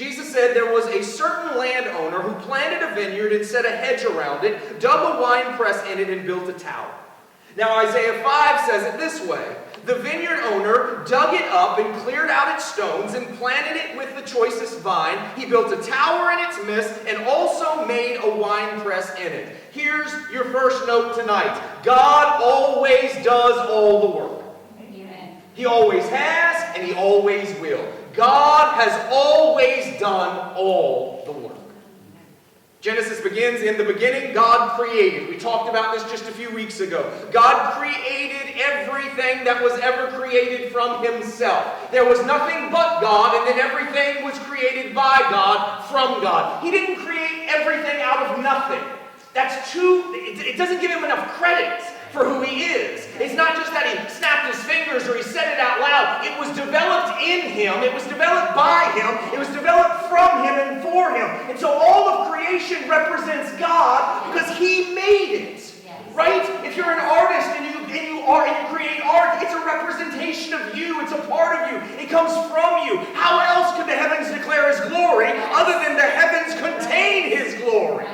Jesus said there was a certain landowner who planted a vineyard and set a hedge around it, dug a wine press in it, and built a tower. Now Isaiah 5 says it this way. The vineyard owner dug it up and cleared out its stones and planted it with the choicest vine. He built a tower in its midst and also made a wine press in it. Here's your first note tonight. God always does all the work. Amen. He always has and He always will. God has always done all the work. Genesis begins, in the beginning, God created. We talked about this just a few weeks ago. God created everything that was ever created from Himself. There was nothing but God, and then everything was created by God, from God. He didn't create everything out of nothing. It doesn't give Him enough credit for who He is. It's not just that He snapped His fingers or He said it out loud. It was developed in Him. It was developed by Him. It was developed from Him and for Him. And so all of creation represents God because He made it. Right? If you're an artist and you create art, it's a representation of you. It's a part of you. It comes from you. How else could the heavens declare His glory other than the heavens contain His glory?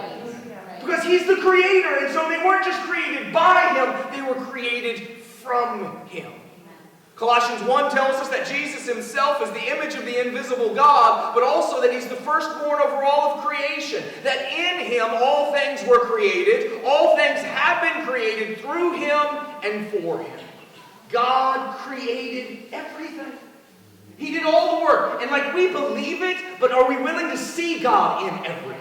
Because He's the creator, and so they weren't just created by Him, they were created from Him. Colossians 1 tells us that Jesus Himself is the image of the invisible God, but also that He's the firstborn over all of creation. That in Him all things were created, all things have been created through Him and for Him. God created everything. He did all the work. And we believe it, but are we willing to see God in everything?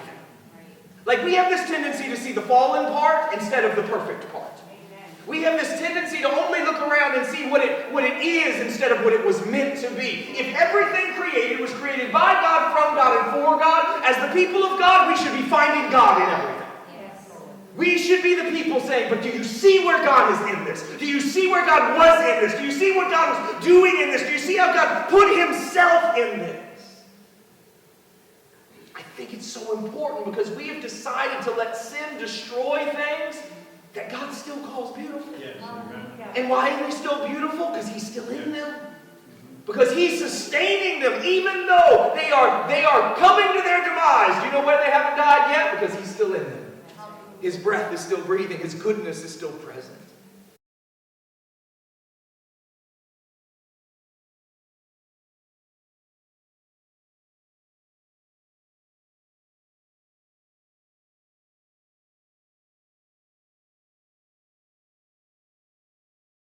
We have this tendency to see the fallen part instead of the perfect part. We have this tendency to only look around and see what it is instead of what it was meant to be. If everything created was created by God, from God, and for God, as the people of God, we should be finding God in everything. Yes. We should be the people saying, but do you see where God is in this? Do you see where God was in this? Do you see what God was doing in this? Do you see how God put Himself in this? I think it's so important because we have decided to let sin destroy things that God still calls beautiful. Yes. And why are they still beautiful? Because He's still in them. Because He's sustaining them even though they are coming to their demise. Do you know why they haven't died yet? Because He's still in them. His breath is still breathing. His goodness is still present.